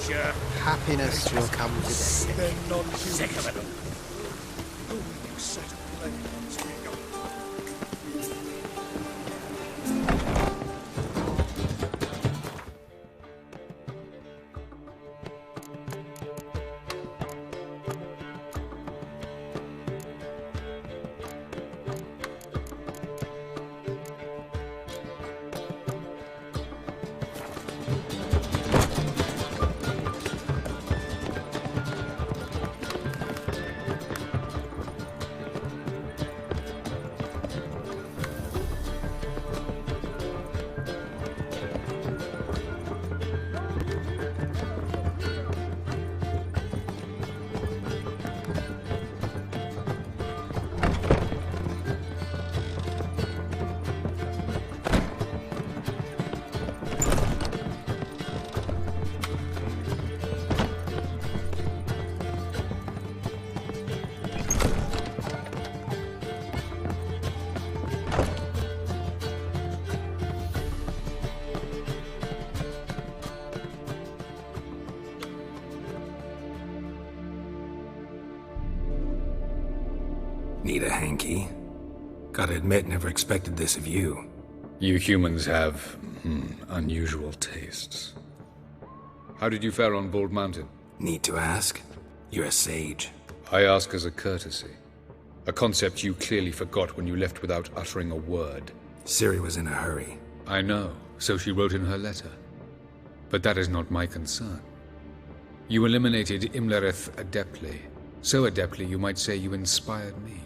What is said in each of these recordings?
creature. Happiness will come today. They're non-human. Sick of it. Who will you set a play on, Springer? Need a hanky? Gotta admit, never expected this of you. You humans have, unusual tastes. How did you fare on Bald Mountain? Need to ask? You're a sage. I ask as a courtesy. A concept you clearly forgot when you left without uttering a word. Ciri was in a hurry. I know, so she wrote in her letter. But that is not my concern. You eliminated Imlerith adeptly. So adeptly you might say you inspired me.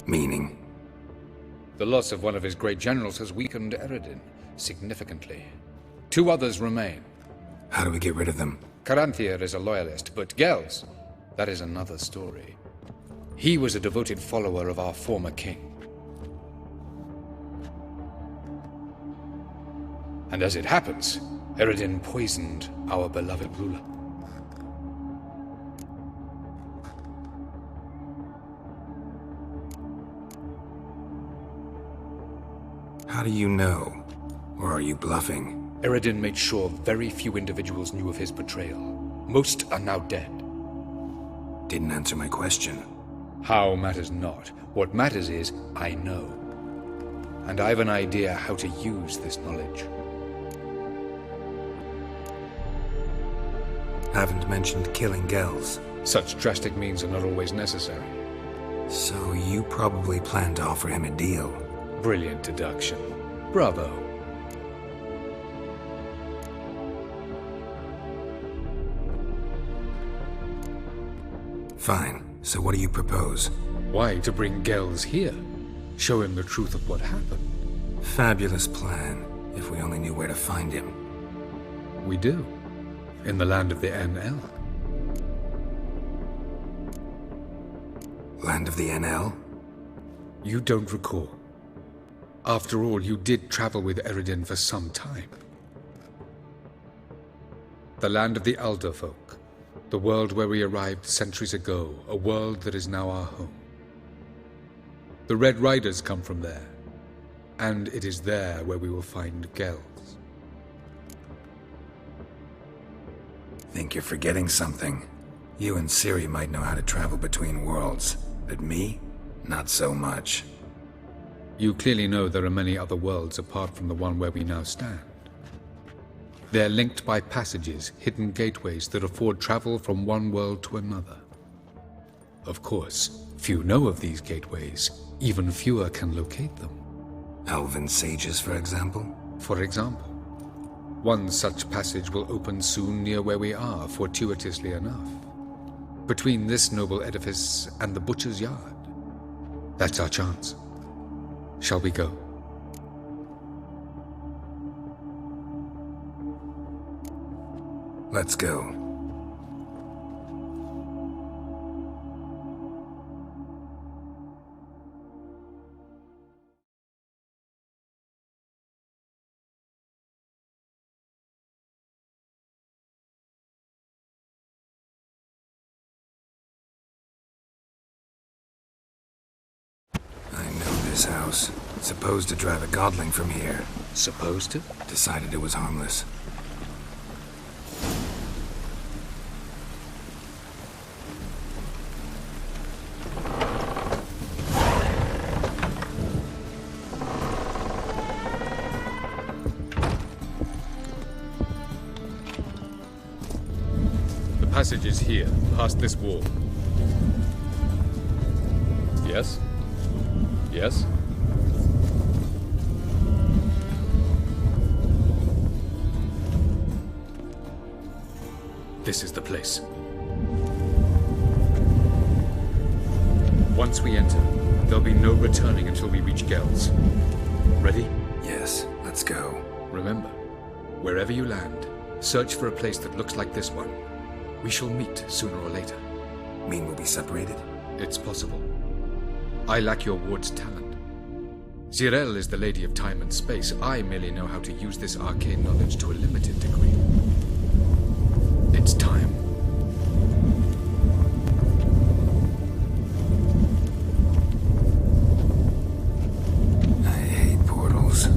Meaning? The loss of one of his great generals has weakened Eredin significantly. 2 others remain. How do we get rid of them? Caranthir is a loyalist, but Gels, that is another story. He was a devoted follower of our former king. And as it happens, Eredin poisoned our beloved ruler. How do you know? Or are you bluffing? Eredin made sure very few individuals knew of his betrayal. Most are now dead. Didn't answer my question. How matters not. What matters is, I know. And I have an idea how to use this knowledge. Haven't mentioned killing Gels. Such drastic means are not always necessary. So you probably plan to offer him a deal. Brilliant deduction. Bravo. Fine. So what do you propose? Why, to bring Gels here? Show him the truth of what happened. Fabulous plan, if we only knew where to find him. We do. In the land of the NL. Land of the NL? You don't recall. After all, you did travel with Eredin for some time. The land of the Alder folk. The world where we arrived centuries ago. A world that is now our home. The Red Riders come from there. And it is there where we will find Gels. Think you're forgetting something. You and Ciri might know how to travel between worlds, but me? Not so much. You clearly know there are many other worlds apart from the one where we now stand. They're linked by passages, hidden gateways that afford travel from one world to another. Of course, few know of these gateways. Even fewer can locate them. Elven sages, for example? For example. One such passage will open soon near where we are, fortuitously enough. Between this noble edifice and the butcher's yard. That's our chance. Shall we go? Let's go. I know this house. Supposed to drive a godling from here. Supposed to? Decided it was harmless. The passage is here, past this wall. Yes? Yes? This is the place. Once we enter, there'll be no returning until we reach Gel's. Ready? Yes, let's go. Remember, wherever you land, search for a place that looks like this one. We shall meet sooner or later. Mean we'll be separated? It's possible. I lack your ward's talent. Zirel is the lady of time and space. I merely know how to use this arcane knowledge to a limited degree. It's time. I hate portals.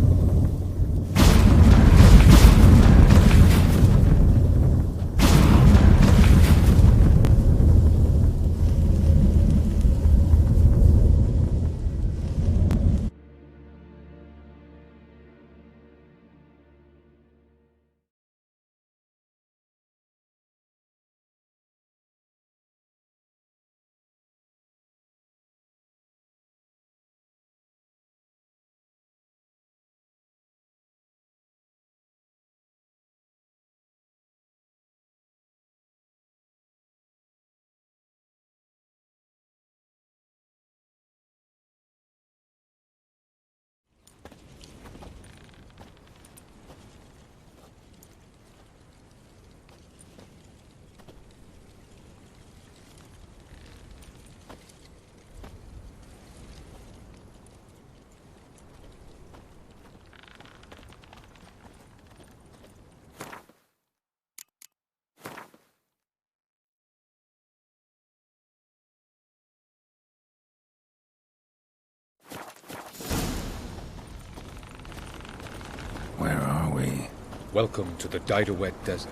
Where are we? Welcome to the Didowet Desert.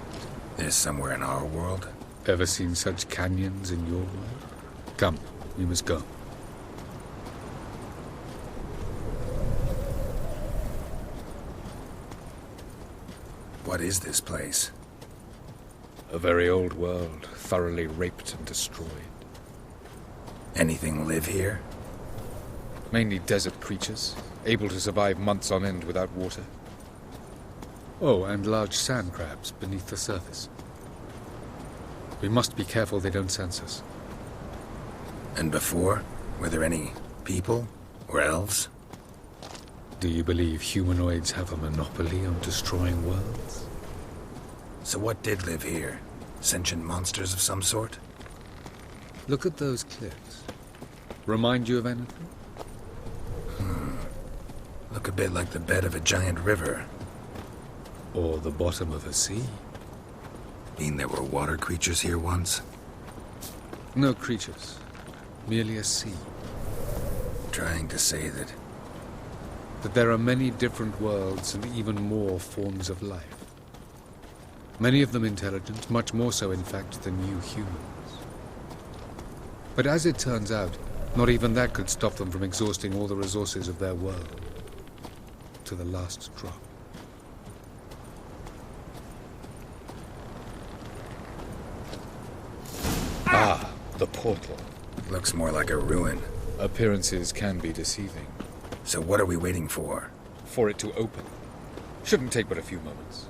This somewhere in our world? Ever seen such canyons in your world? Come, we must go. What is this place? A very old world, thoroughly raped and destroyed. Anything live here? Mainly desert creatures, able to survive months on end without water. Oh, and large sand crabs beneath the surface. We must be careful they don't sense us. And before? Were there any people? Or elves? Do you believe humanoids have a monopoly on destroying worlds? So what did live here? Sentient monsters of some sort? Look at those cliffs. Remind you of anything? Look a bit like the bed of a giant river. Or the bottom of a sea? Mean there were water creatures here once? No creatures. Merely a sea. Trying to say that... That there are many different worlds and even more forms of life. Many of them intelligent, much more so in fact than you humans. But as it turns out, not even that could stop them from exhausting all the resources of their world. To the last drop. Ah, the portal. Looks more like a ruin. Appearances can be deceiving. So what are we waiting for? For it to open. Shouldn't take but a few moments.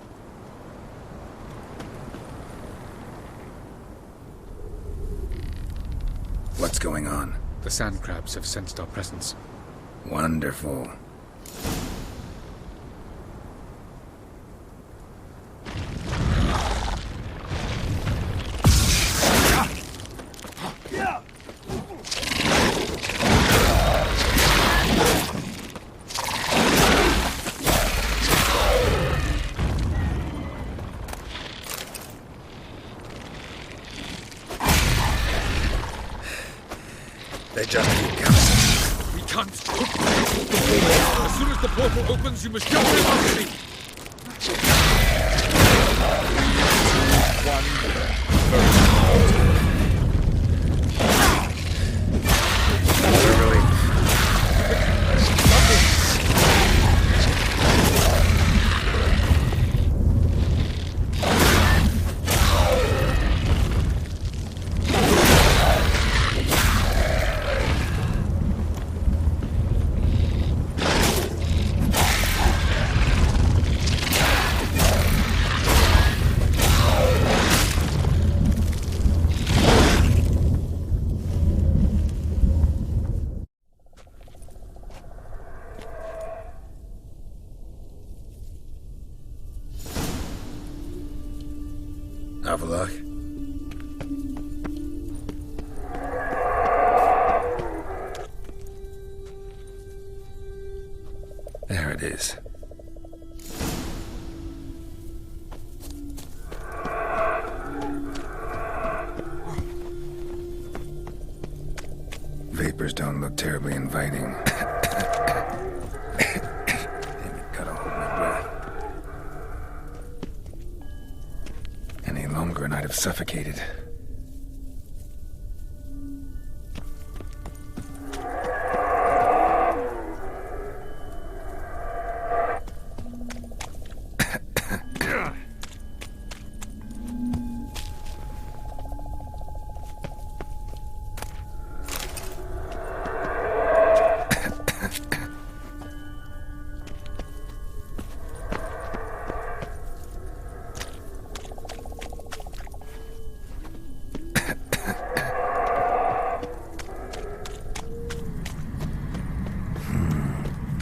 What's going on? The sand crabs have sensed our presence. Wonderful. They just keep coming. We can't. As soon as the portal opens, you must jump in after me. Avalok? There it is. Vapors don't look terribly inviting. Damn it, gotta hold my breath. Any longer and I'd have suffocated.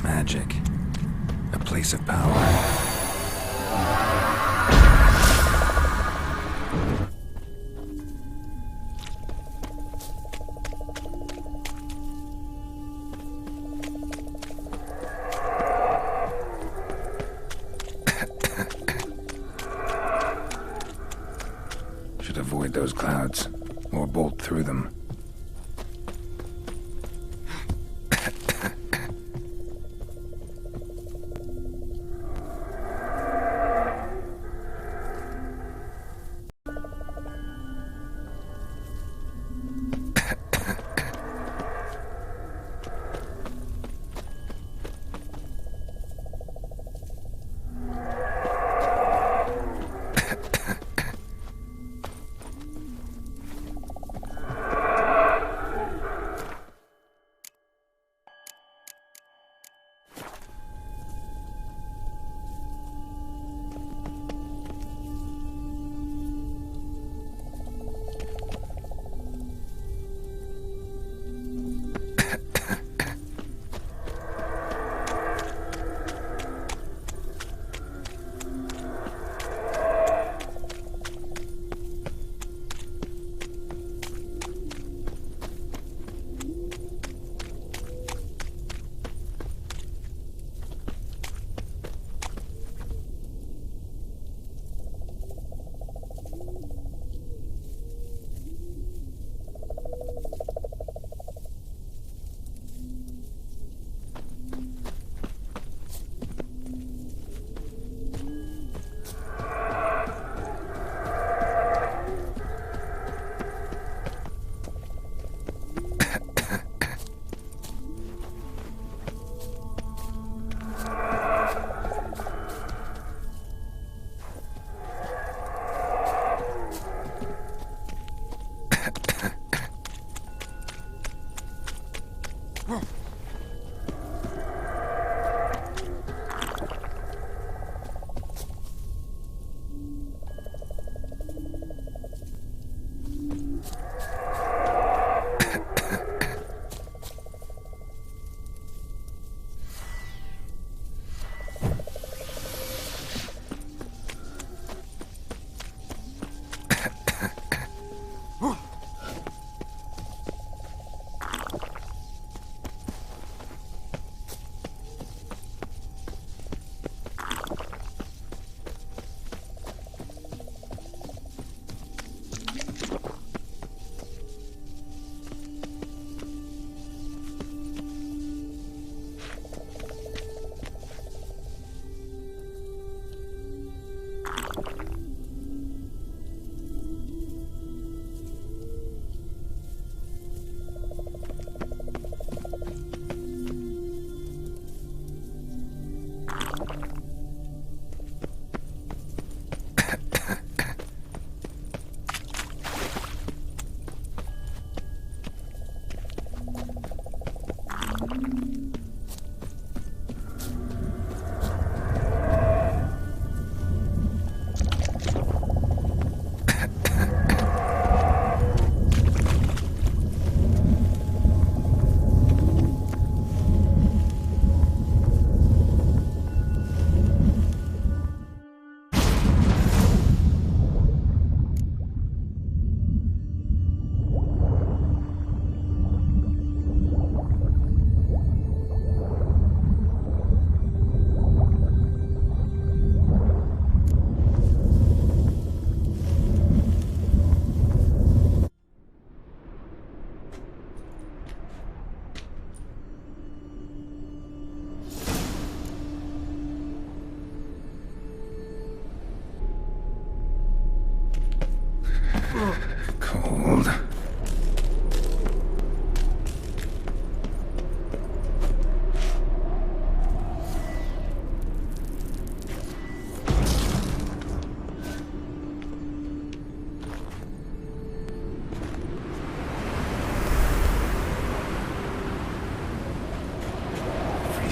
Magic. A place of power. Should avoid those clouds, or bolt through them.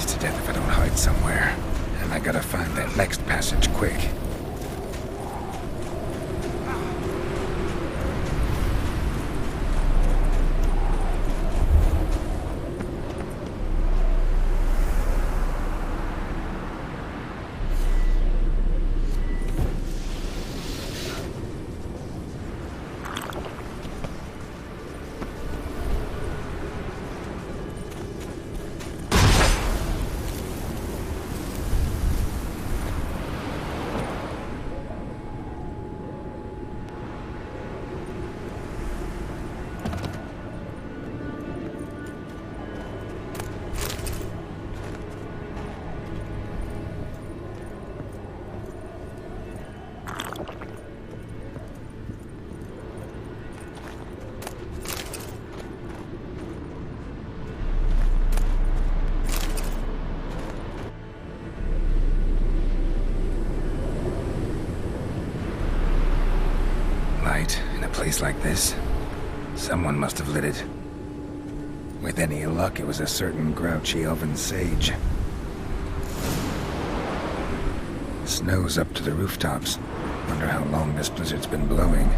freeze to death if I don't hide somewhere. And I gotta find that next passage quick. In a place like this, someone must have lit it. With any luck, it was a certain grouchy elven sage. Snow's up to the rooftops. Wonder how long this blizzard's been blowing.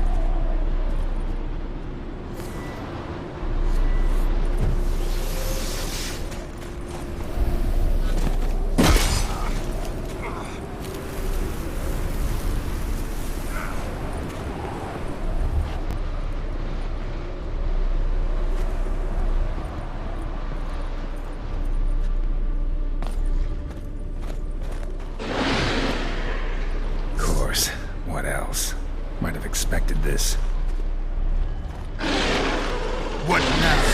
What else? Might have expected this. What now?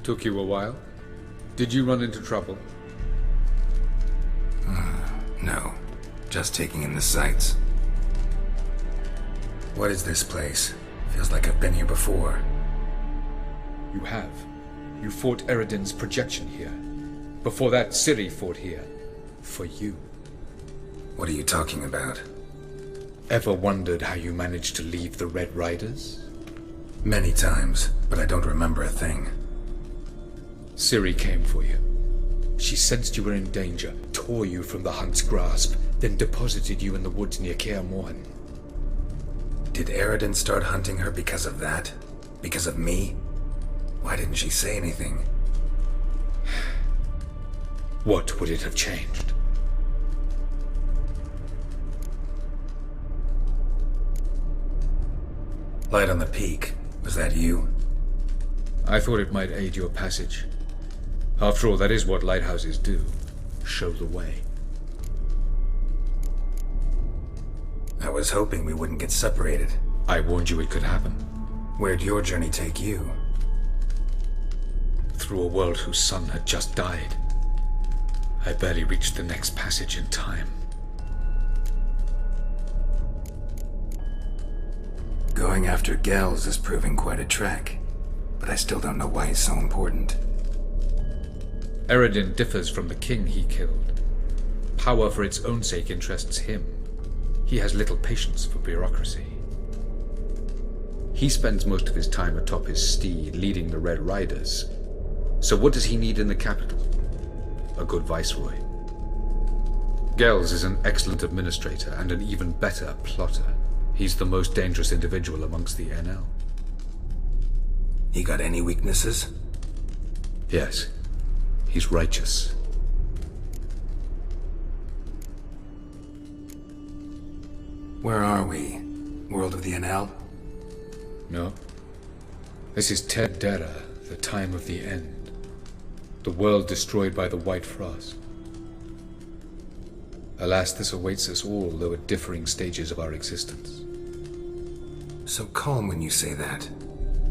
Took you a while? Did you run into trouble? No. Just taking in the sights. What is this place? Feels like I've been here before. You have. You fought Eridan's projection here. Before that, Ciri fought here. For you. What are you talking about? Ever wondered how you managed to leave the Red Riders? Many times, but I don't remember a thing. Ciri came for you. She sensed you were in danger, tore you from the Hunt's grasp, then deposited you in the woods near Kaer Morhen. Did Eridan start hunting her because of that? Because of me? Why didn't she say anything? What would it have changed? Light on the peak. Was that you? I thought it might aid your passage. After all, that is what lighthouses do. Show the way. I was hoping we wouldn't get separated. I warned you it could happen. Where'd your journey take you? Through a world whose sun had just died. I barely reached the next passage in time. Going after Gels is proving quite a trek, but I still don't know why he's so important. Eredin differs from the king he killed. Power for its own sake interests him. He has little patience for bureaucracy. He spends most of his time atop his steed, leading the Red Riders. So what does he need in the capital? A good viceroy. Gels is an excellent administrator and an even better plotter. He's the most dangerous individual amongst the NL. He got any weaknesses? Yes. He's righteous. Where are we? World of the NL? No. This is Ted Dera, the time of the end. The world destroyed by the White Frost. Alas, this awaits us all, though at differing stages of our existence. So calm when you say that.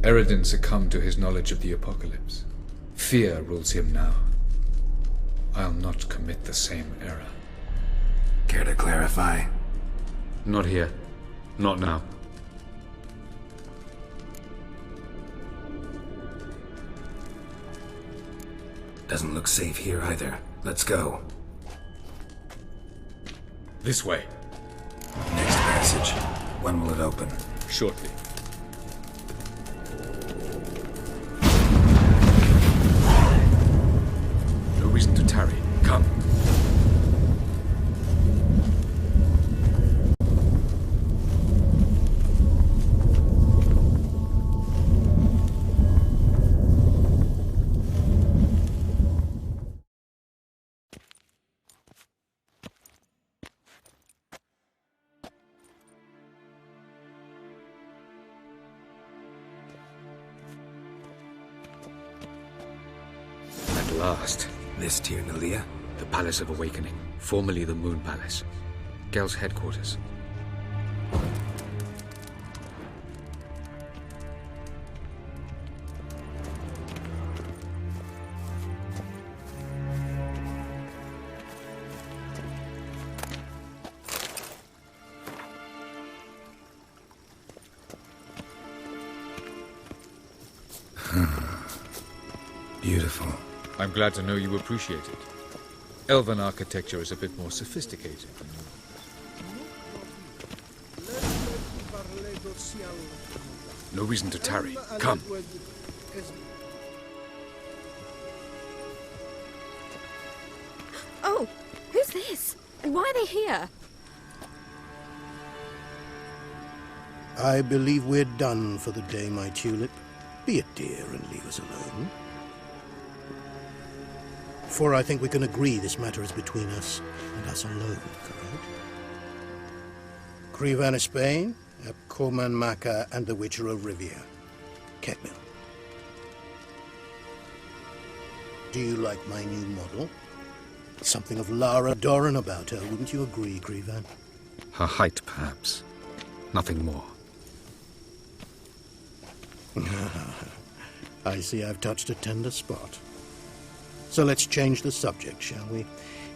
Eredin succumbed to his knowledge of the apocalypse. Fear rules him now. I'll not commit the same error. Care to clarify? Not here. Not now. Doesn't look safe here either. Let's go. This way. Next passage. When will it open? Shortly. No reason to tarry. Come. At last. This Tyr Nalia? The Palace of Awakening, formerly the Moon Palace. Gel's headquarters. Beautiful. I'm glad to know you appreciate it. Elven architecture is a bit more sophisticated. No reason to tarry. Come. Oh, who's this? And why are they here? I believe we're done for the day, my tulip. Be a dear and leave us alone. For I think we can agree this matter is between us and us alone, correct? Krivan of Spain, Koman Maka, and the Witcher of Rivia. Ketmil. Do you like my new model? Something of Lara Doran about her, wouldn't you agree, Krivan? Her height, perhaps. Nothing more. I see I've touched a tender spot. So let's change the subject, shall we?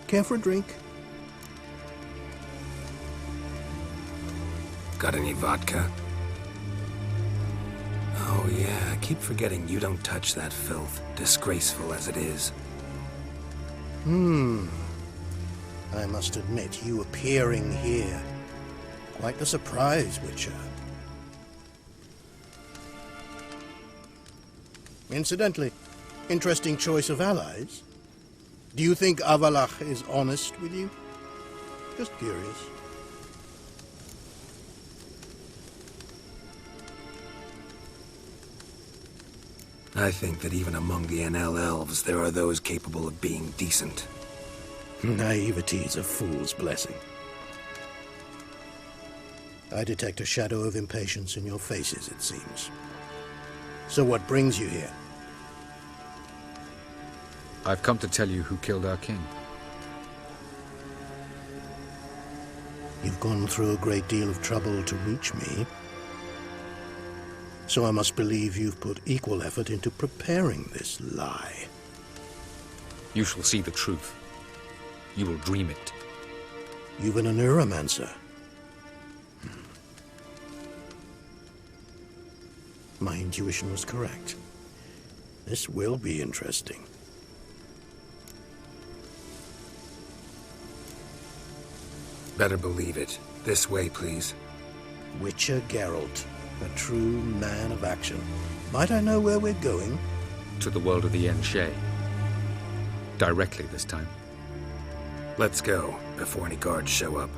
Care for a drink? Got any vodka? Oh yeah, I keep forgetting you don't touch that filth, disgraceful as it is. I must admit, you appearing here. Quite the surprise, Witcher. Incidentally, interesting choice of allies. Do you think Avalach is honest with you? Just curious. I think that even among the NL elves, there are those capable of being decent. Naivety is a fool's blessing. I detect a shadow of impatience in your faces, it seems. So what brings you here? I've come to tell you who killed our king. You've gone through a great deal of trouble to reach me. So I must believe you've put equal effort into preparing this lie. You shall see the truth. You will dream it. You've been a neuromancer. My intuition was correct. This will be interesting. Better believe it. This way, please. Witcher Geralt, a true man of action. Might I know where we're going? To the world of the Enshe. Directly this time. Let's go, before any guards show up.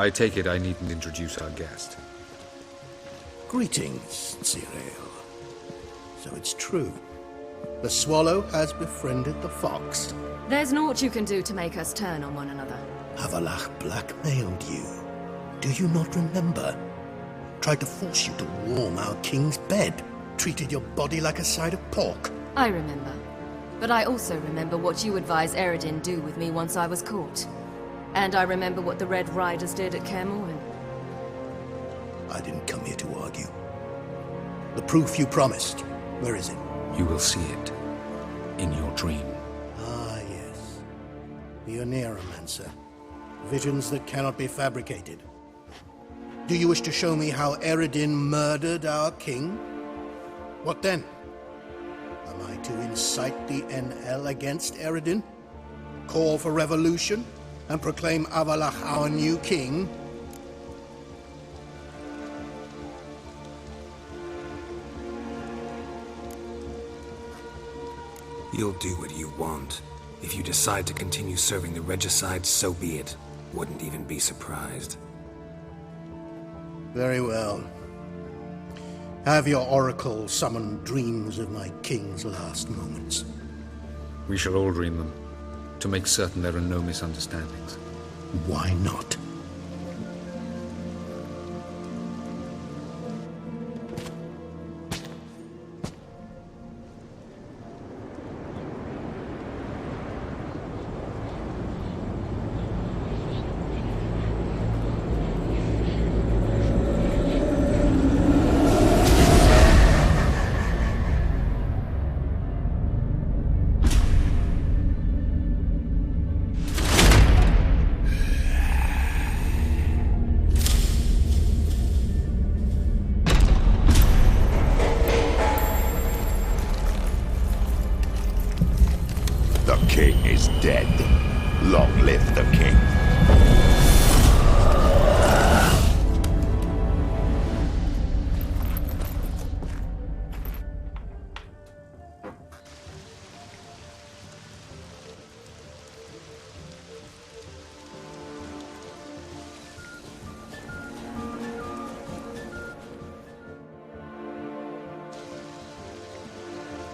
I take it I needn't introduce our guest. Greetings, Cyril. So it's true. The swallow has befriended the fox. There's naught you can do to make us turn on one another. Avalach blackmailed you. Do you not remember? Tried to force you to warm our king's bed. Treated your body like a side of pork. I remember. But I also remember what you advised Eredin do with me once I was caught. And I remember what the Red Riders did at Kaer Morhen. I didn't come here to argue. The proof you promised, where is it? You will see it. In your dream. Ah, yes. The Neuromancer. Visions that cannot be fabricated. Do you wish to show me how Eredin murdered our king? What then? Am I to incite the NL against Eredin? Call for revolution? And proclaim Avalach our new king? You'll do what you want. If you decide to continue serving the regicide, so be it. Wouldn't even be surprised. Very well. Have your oracle summon dreams of my king's last moments. We shall all dream them, to make certain there are no misunderstandings. Why not?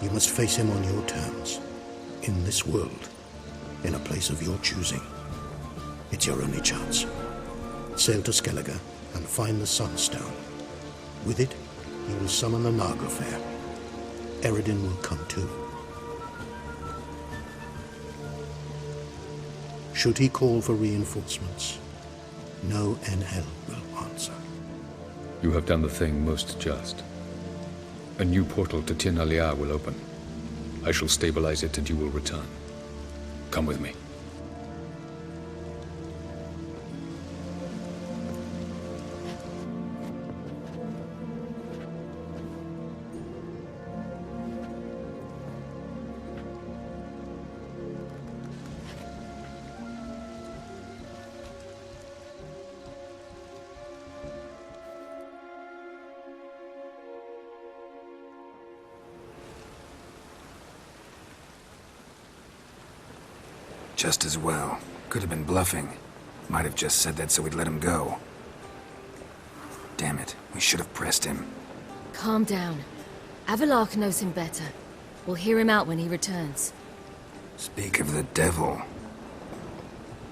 You must face him on your terms. In this world. In a place of your choosing. It's your only chance. Sail to Skellige and find the Sunstone. With it, you will summon the Naga Fair. Eredin will come too. Should he call for reinforcements, no NL will answer. You have done the thing most just. A new portal to Tin Alia will open. I shall stabilize it and you will return. Come with me. Just as well. Could have been bluffing. Might have just said that so we'd let him go. Damn it, we should have pressed him. Calm down. Avalark knows him better. We'll hear him out when he returns. Speak of the devil.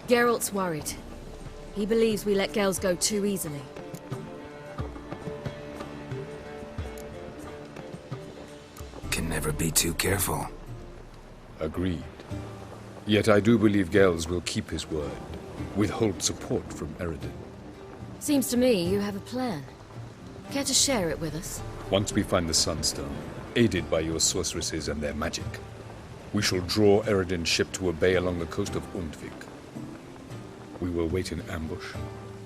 Geralt's worried. He believes we let Gels go too easily. Can never be too careful. Agreed. Yet I do believe Gels will keep his word. Withhold support from Eredin. Seems to me you have a plan. Care to share it with us? Once we find the Sunstone, aided by your sorceresses and their magic, we shall draw Eredin's ship to a bay along the coast of Undvik. We will wait in ambush,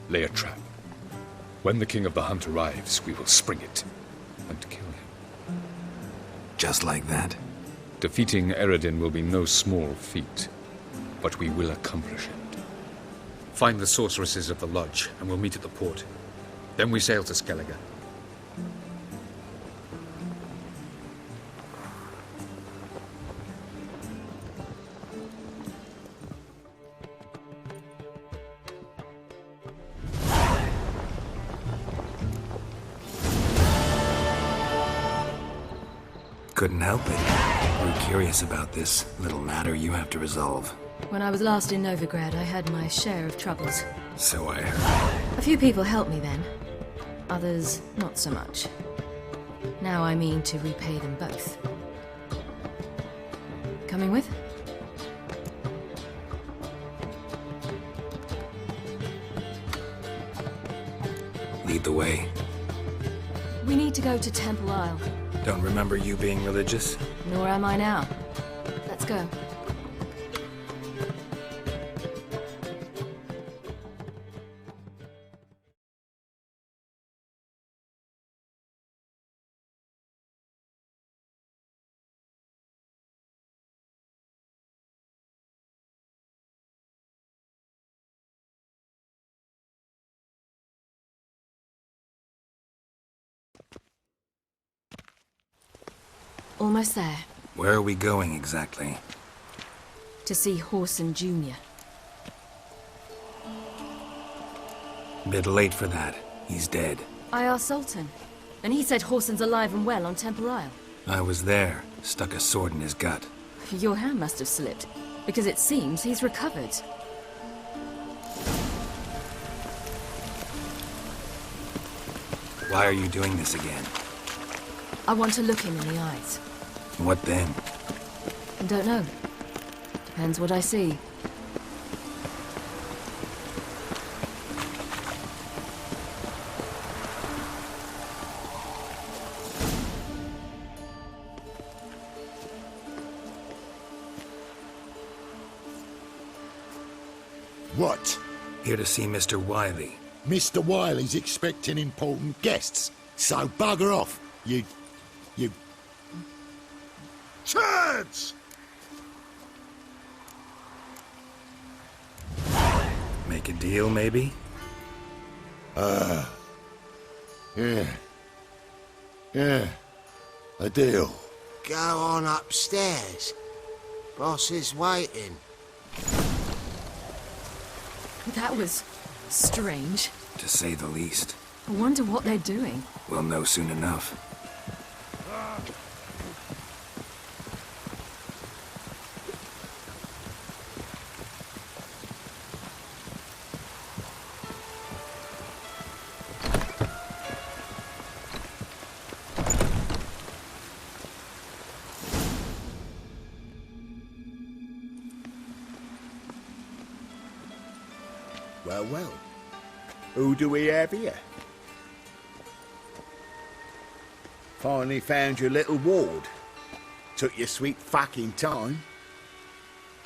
lay a trap. When the King of the Hunt arrives, we will spring it and kill him. Just like that? Defeating Eredin will be no small feat, but we will accomplish it. Find the sorceresses of the Lodge, and we'll meet at the port. Then we sail to Skellige. Couldn't help it. We're curious about this little matter you have to resolve. When I was last in Novigrad, I had my share of troubles. So I heard. A few people helped me then. Others, not so much. Now I mean to repay them both. Coming with? Lead the way. We need to go to Temple Isle. Don't remember you being religious? Nor am I now. Let's go. Almost there. Where are we going exactly? To see Horson Jr. Bit late for that. He's dead. I asked Sultan, and he said Horson's alive and well on Temple Isle. I was there. Stuck a sword in his gut. Your hand must have slipped, because it seems he's recovered. Why are you doing this again? I want to look him in the eyes. What then? Don't know. Depends what I see. What? Here to see Mr. Wiley. Mr. Wiley's expecting important guests, so bugger off, you... Turds! Make a deal, maybe? Yeah. A deal. Go on upstairs. Boss is waiting. That was strange. To say the least. I wonder what they're doing. We'll know soon enough. Well, well. Who do we have here? Finally found your little ward. Took your sweet fucking time.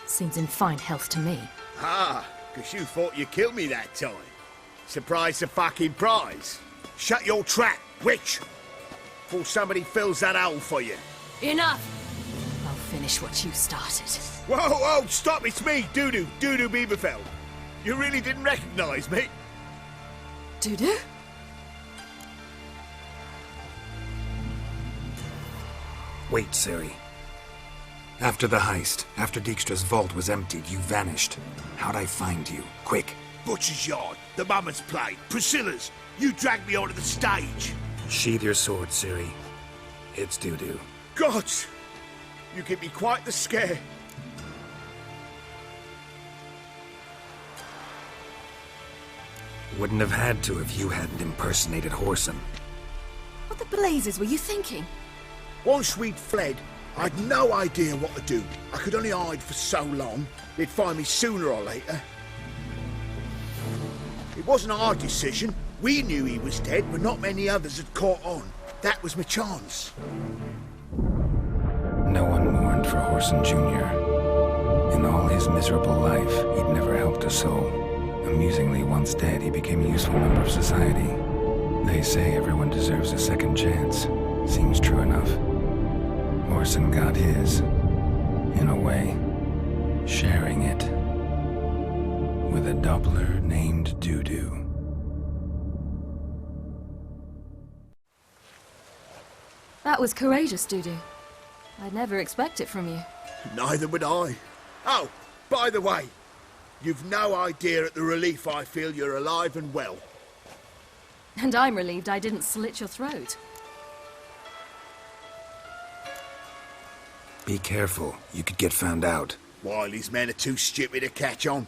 Seems in fine health to me. Ah, 'cause you thought you killed me that time. Surprise the fucking prize. Shut your trap, witch! Before somebody fills that hole for you. Enough! I'll finish what you started. Whoa, whoa, stop, it's me, Dudu Bieberfeld. You really didn't recognize me? Dudu? Wait, Ciri. After the heist, after Dijkstra's vault was emptied, you vanished. How'd I find you? Quick. Butcher's Yard, the Mummer's Plate, Priscilla's. You dragged me onto the stage. Sheathe your sword, Ciri. It's Dudu. Gods! You give me quite the scare. Wouldn't have had to if you hadn't impersonated Whoreson. What the blazes were you thinking? Once we'd fled, I'd no idea what to do. I could only hide for so long. They'd find me sooner or later. It wasn't our decision. We knew he was dead, but not many others had caught on. That was my chance. No one mourned for Whoreson Jr. In all his miserable life, he'd never helped a soul. Amusingly, once dead, he became a useful member of society. They say everyone deserves a second chance. Seems true enough. Whoreson got his, in a way, sharing it with a Doppler named Dudu. That was courageous, Dudu. I'd never expect it from you. Neither would I. Oh, by the way, you've no idea at the relief I feel you're alive and well. And I'm relieved I didn't slit your throat. Be careful. You could get found out. Wiley's men are too stupid to catch on.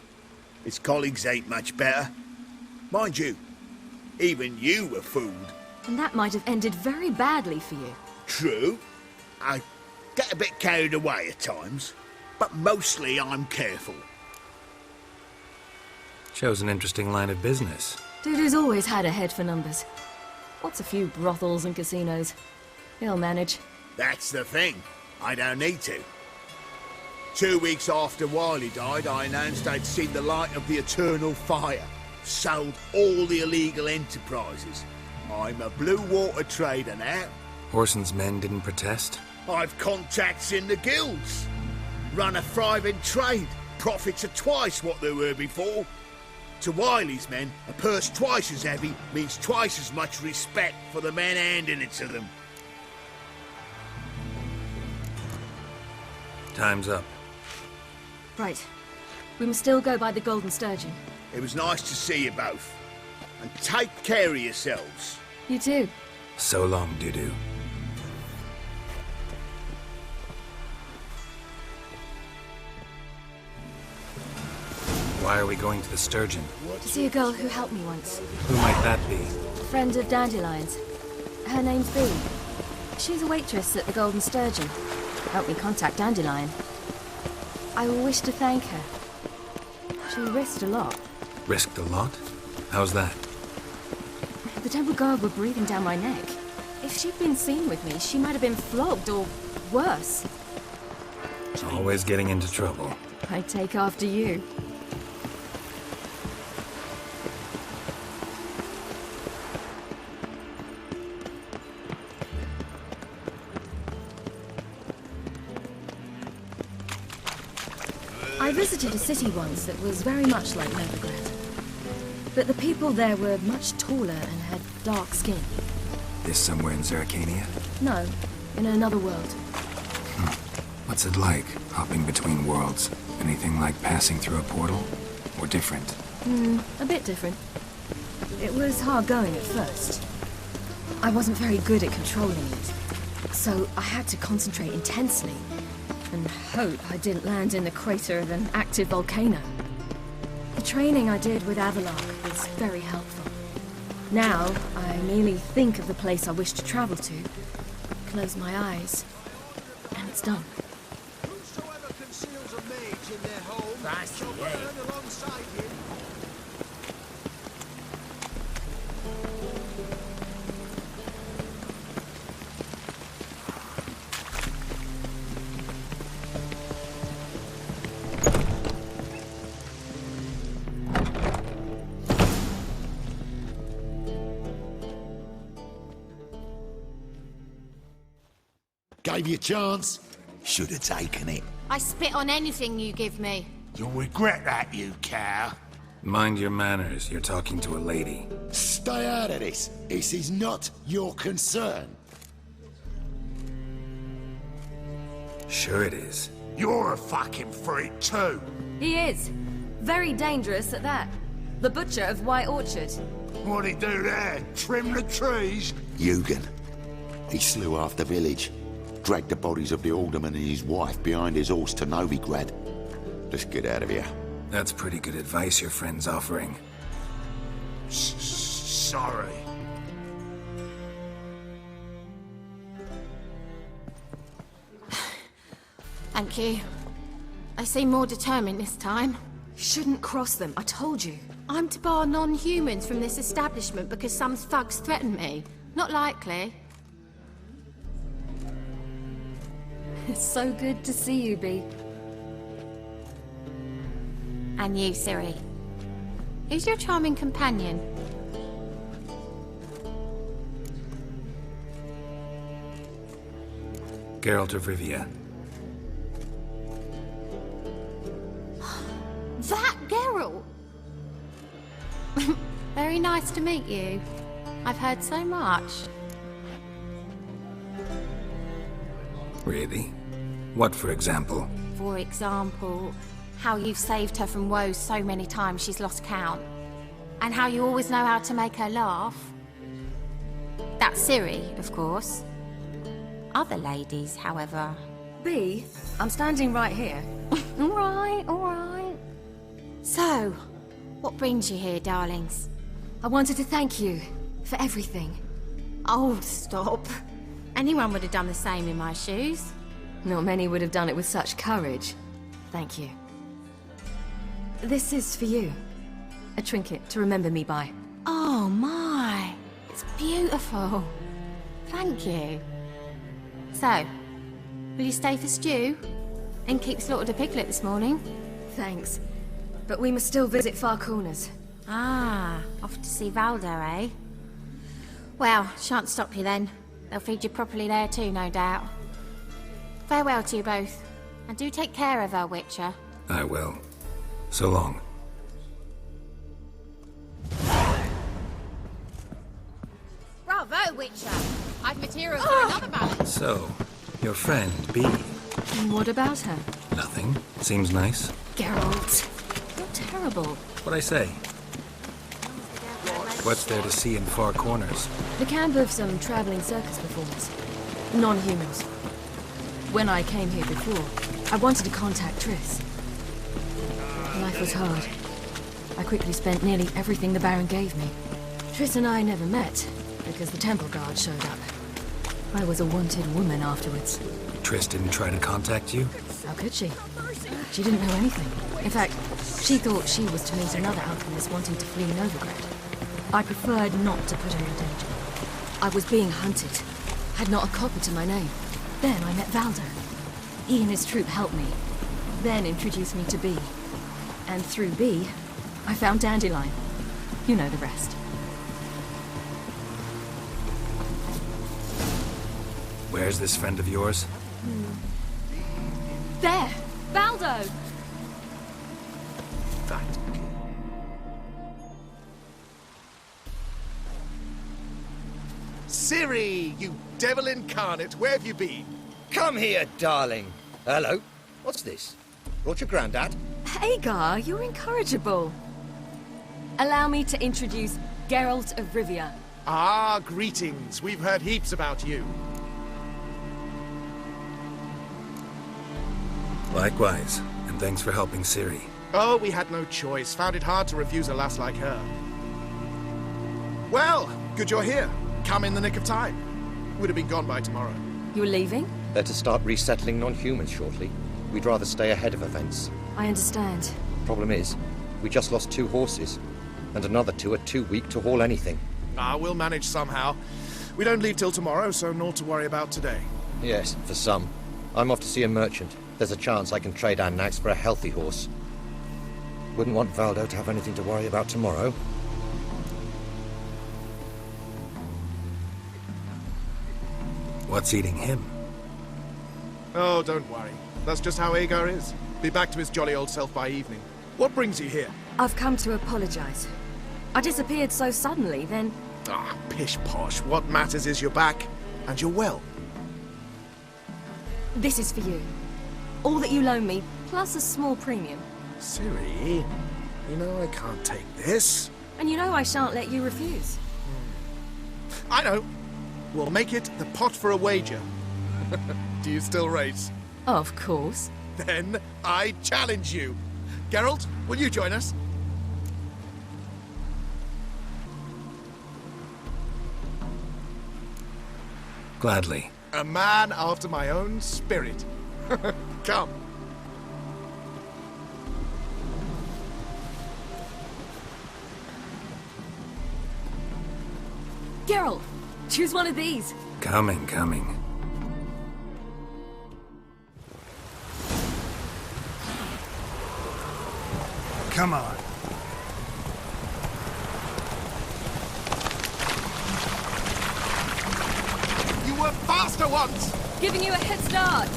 His colleagues ain't much better. Mind you, even you were fooled. And that might have ended very badly for you. True. I get a bit carried away at times, but mostly I'm careful. Shows an interesting line of business. Dudu's always had a head for numbers. What's a few brothels and casinos? He'll manage. That's the thing. I don't need to. 2 weeks after Wiley died, I announced I'd seen the light of the eternal fire. Sold all the illegal enterprises. I'm a blue water trader now. Whoreson's men didn't protest? I've contacts in the guilds. Run a thriving trade. Profits are twice what they were before. To Wiley's men, a purse twice as heavy means twice as much respect for the men handing it to them. Time's up. Right. We must still go by the Golden Sturgeon. It was nice to see you both. And take care of yourselves. You too. So long, Dudu. Why are we going to the Sturgeon? To see a girl who helped me once. Who might that be? A friend of Dandelion's. Her name's Bee. She's a waitress at the Golden Sturgeon. Helped me contact Dandelion. I wish to thank her. She risked a lot. Risked a lot? How's that? The temple guard were breathing down my neck. If she'd been seen with me, she might have been flogged or worse. Always getting into trouble. I'd take after you. I visited a city once that was very much like Novigrad. But the people there were much taller and had dark skin. This somewhere in Zerrikania? No, in another world. What's it like, hopping between worlds? Anything like passing through a portal? Or different? A bit different. It was hard going at first. I wasn't very good at controlling it. So I had to concentrate intensely and hope I didn't land in the crater of an active volcano. The training I did with Avalok was very helpful. Now, I merely think of the place I wish to travel to, close my eyes, and it's done. Whosoever conceals a mage in their home shall burn alongside him. Gave you a chance. Should have taken it. I spit on anything you give me. You'll regret that, you cow. Mind your manners, you're talking to a lady. Stay out of this. This is not your concern. Sure it is. You're a fucking freak too. He is. Very dangerous at that. The butcher of White Orchard. What'd he do there? Trim the trees? Eugen. He slew half the village. Dragged the bodies of the alderman and his wife behind his horse to Novigrad. Let's get out of here. That's pretty good advice your friend's offering. Sorry. Thank you. They seem more determined this time. Shouldn't cross them, I told you. I'm to bar non-humans from this establishment because some thugs threaten me. Not likely. It's so good to see you, Bee. And you, Ciri. Who's your charming companion? Geralt of Rivia. That Geralt! Very nice to meet you. I've heard so much. Really? What, for example? For example, how you've saved her from woes so many times she's lost count. And how you always know how to make her laugh. That's Ciri, of course. Other ladies, however... Bee, I'm standing right here. All right. So, what brings you here, darlings? I wanted to thank you for everything. Oh, stop. Anyone would have done the same in my shoes. Not many would have done it with such courage. Thank you. This is for you. A trinket to remember me by. Oh my, it's beautiful. Thank you. So, will you stay for stew? And keep slaughtered a piglet this morning? Thanks. But we must still visit Far Corners. Ah, off to see Valdo, eh? Well, shan't stop you then. They'll feed you properly there too, no doubt. Farewell to you both. And do take care of her, Witcher. I will. So long. Bravo, Witcher! I've material for another balance. So, your friend, Bee. And what about her? Nothing. Seems nice. Geralt. You're terrible. What'd I say? What's there to see in Far Corners? The camp of some traveling circus performers. Non-humans. When I came here before, I wanted to contact Triss. Life was hard. I quickly spent nearly everything the Baron gave me. Triss and I never met, because the temple guard showed up. I was a wanted woman afterwards. Triss didn't try to contact you? How could she? She didn't know anything. In fact, she thought she was to meet another alchemist wanting to flee Novigrad. I preferred not to put her in danger. I was being hunted. Had not a copper to my name. Then I met Valdo. He and his troop helped me. Then introduced me to Bee. And through Bee, I found Dandelion. You know the rest. Where's this friend of yours? There! Valdo! Ciri, you devil incarnate, where have you been? Come here, darling. Hello. What's this? Brought your granddad? Hagar, you're incorrigible. Allow me to introduce Geralt of Rivia. Ah, greetings. We've heard heaps about you. Likewise, and thanks for helping Ciri. Oh, we had no choice. Found it hard to refuse a lass like her. Well, good you're here. Come in the nick of time. Would have been gone by tomorrow. You're leaving? They're to start resettling non-humans shortly. We'd rather stay ahead of events. I understand. Problem is, we just lost 2 horses, and another 2 are too weak to haul anything. Ah, we'll manage somehow. We don't leave till tomorrow, so naught to worry about today. Yes, for some. I'm off to see a merchant. There's a chance I can trade our nags for a healthy horse. Wouldn't want Valdo to have anything to worry about tomorrow. What's eating him? Oh, don't worry. That's just how Agar is. Be back to his jolly old self by evening. What brings you here? I've come to apologize. I disappeared so suddenly, then... Ah, pish-posh. What matters is you're back, and you're well. This is for you. All that you loan me, plus a small premium. Ciri, you know I can't take this. And you know I shan't let you refuse. I know. We'll make it the pot for a wager. Do you still race? Of course. Then I challenge you. Geralt, will you join us? Gladly. A man after my own spirit. Come. Geralt, choose one of these. Coming. Come on. You were faster once! Giving you a head start.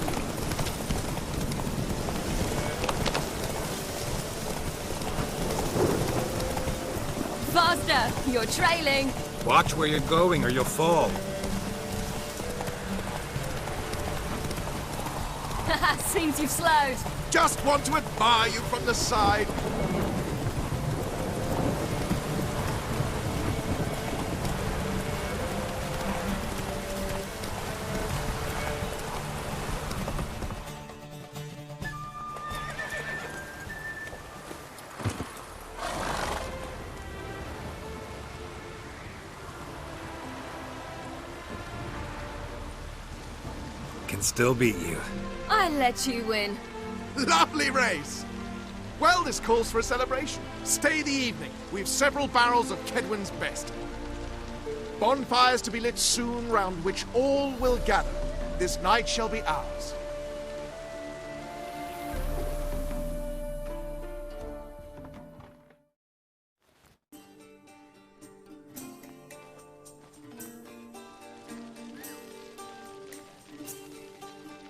Faster! You're trailing. Watch where you're going or you'll fall. Seems you've slowed. Just want to admire you from the side. Can still beat you. I let you win. Lovely race! Well, this calls for a celebration. Stay the evening. We've several barrels of Kedwin's best. Bonfires to be lit soon, round which all will gather. This night shall be ours.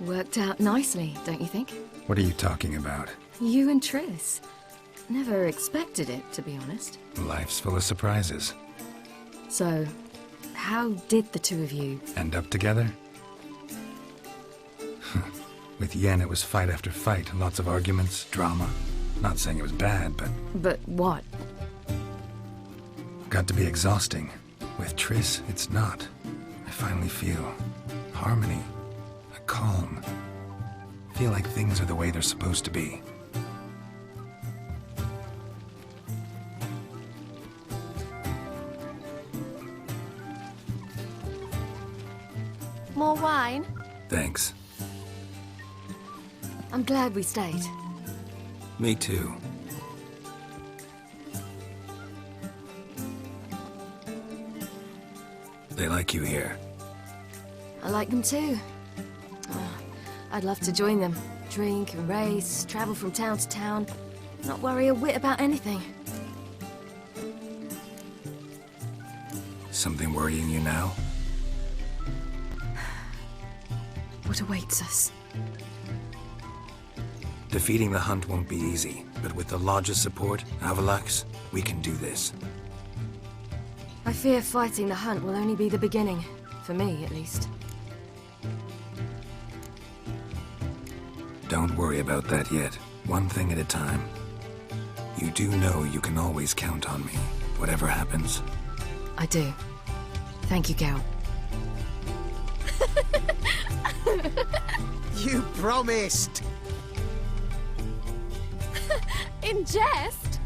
Worked out nicely, don't you think? What are you talking about? You and Triss. Never expected it, to be honest. Life's full of surprises. So, how did the two of you... End up together? With Yen, it was fight after fight. Lots of arguments, drama. Not saying it was bad, but... But what? Got to be exhausting. With Triss, it's not. I finally feel harmony. Calm. Feel like things are the way they're supposed to be. More wine? Thanks. I'm glad we stayed. Me too. They like you here. I like them too. I'd love to join them. Drink and race, travel from town to town. Not worry a whit about anything. Something worrying you now? What awaits us? Defeating the hunt won't be easy, but with the Lodge's support, Avalax, we can do this. I fear fighting the hunt will only be the beginning. For me, at least. Don't worry about that yet. One thing at a time. You do know you can always count on me, whatever happens. I do. Thank you, Geralt. You promised! In jest?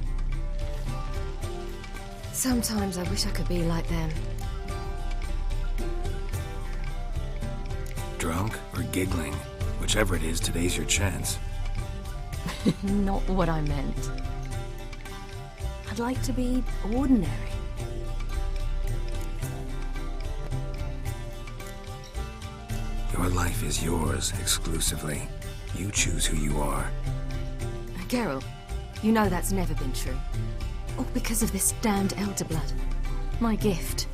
Sometimes I wish I could be like them. Drunk or giggling, whichever it is, today's your chance. Not what I meant. I'd like to be ordinary. Your life is yours, exclusively. You choose who you are. Geralt, you know that's never been true. All because of this damned elder blood. My gift.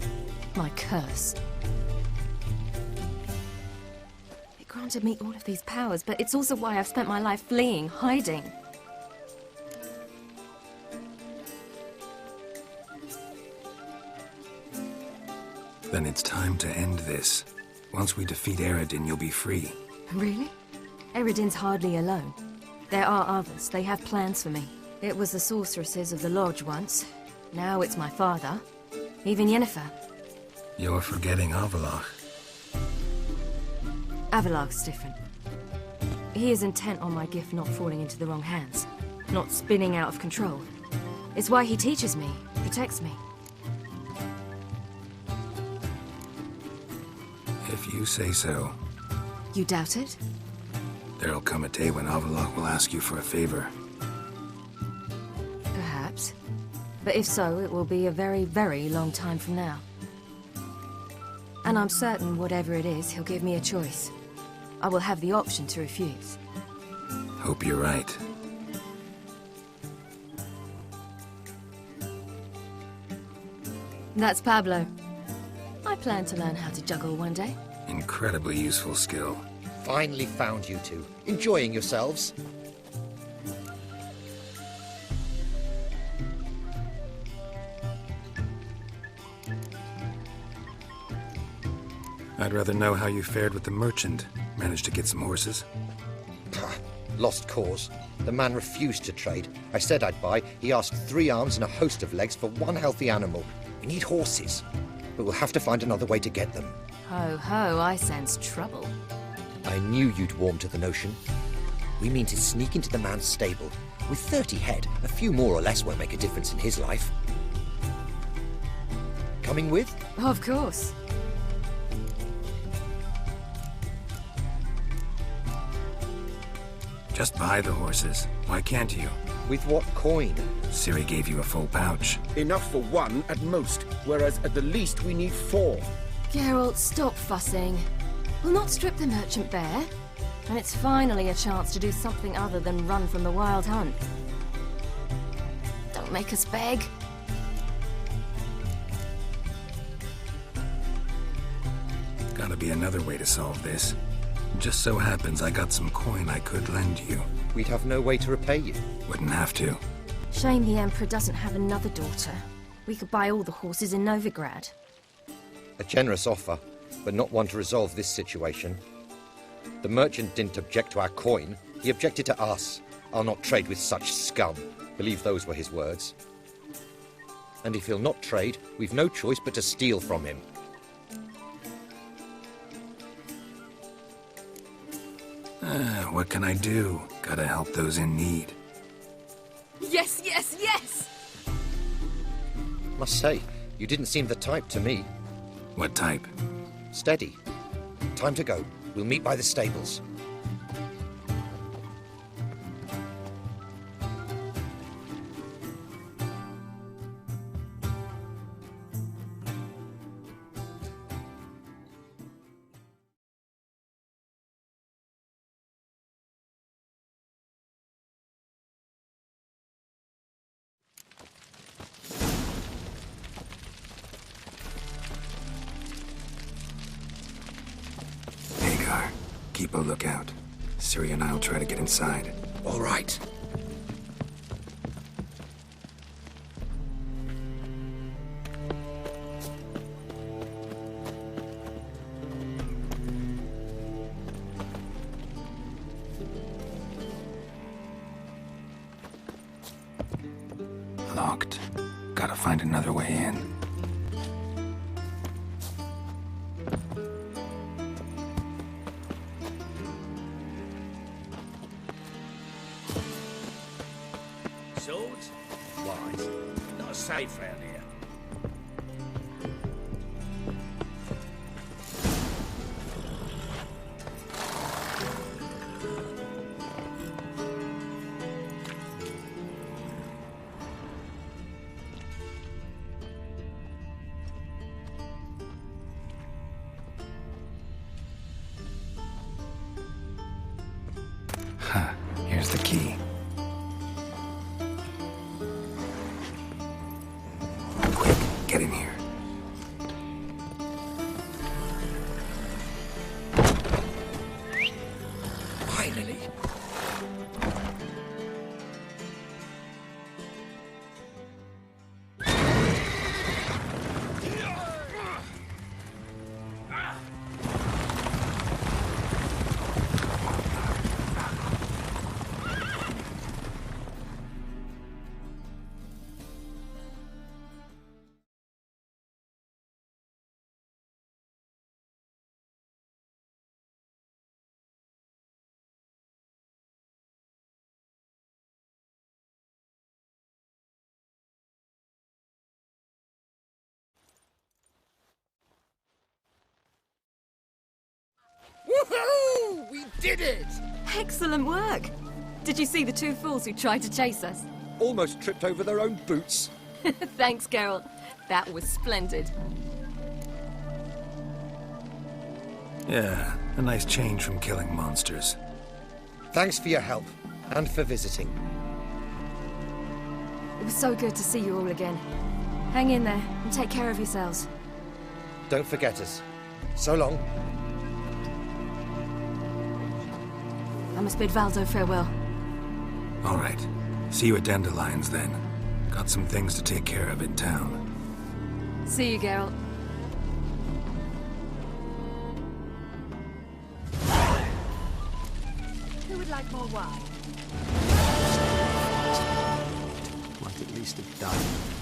My curse. It granted granted me all of these powers, but it's also why I've spent my life fleeing, hiding. Then it's time to end this. Once we defeat Eredin, you'll be free. Really? Eredin's hardly alone. There are others. They have plans for me. It was the sorceresses of the Lodge once. Now it's my father. Even Yennefer. You're forgetting Avallac'h. Avallac'h's different. He is intent on my gift not falling into the wrong hands. Not spinning out of control. It's why he teaches me, protects me. If you say so. You doubt it? There'll come a day when Avallac'h will ask you for a favor. Perhaps. But if so, it will be a very, very long time from now. And I'm certain whatever it is, he'll give me a choice. I will have the option to refuse. Hope you're right. That's Pablo. I plan to learn how to juggle one day. Incredibly useful skill. Finally found you two. Enjoying yourselves? I'd rather know how you fared with the merchant. Managed to get some horses? Lost cause. The man refused to trade. I said I'd buy. He asked 3 arms and a host of legs for 1 healthy animal. We need horses. But we'll have to find another way to get them. Ho ho, I sense trouble. I knew you'd warm to the notion. We mean to sneak into the man's stable. With 30 head, a few more or less won't make a difference in his life. Coming with? Of course. Just buy the horses. Why can't you? With what coin? Ciri gave you a full pouch. Enough for 1 at most, whereas at the least we need 4. Geralt, stop fussing. We'll not strip the merchant bare. And it's finally a chance to do something other than run from the wild hunt. Don't make us beg. Gotta be another way to solve this. Just so happens I got some coin I could lend you. We'd have no way to repay you. Wouldn't have to. Shame the Emperor doesn't have another daughter. We could buy all the horses in Novigrad. A generous offer, but not one to resolve this situation. The merchant didn't object to our coin. He objected to us. I'll not trade with such scum. Believe those were his words. And if he'll not trade, we've no choice but to steal from him. What can I do? Gotta help those in need. Yes, yes, yes! Must say, you didn't seem the type to me. What type? Steady. Time to go. We'll meet by the stables. Keep a lookout. Ciri and I'll try to get inside. All right. Locked. Gotta find another way in. Swords? Wise. Not safe round here. Huh. Here's the key. Quick, get in here. did it! Excellent work! Did you see the two fools who tried to chase us? Almost tripped over their own boots. Thanks, Geralt. That was splendid. Yeah, a nice change from killing monsters. Thanks for your help, and for visiting. It was so good to see you all again. Hang in there, and take care of yourselves. Don't forget us. So long. I must bid Valdo farewell. All right. See you at Dandelions, then. Got some things to take care of in town. See you, Geralt. Who would like more wine? Might at least have done.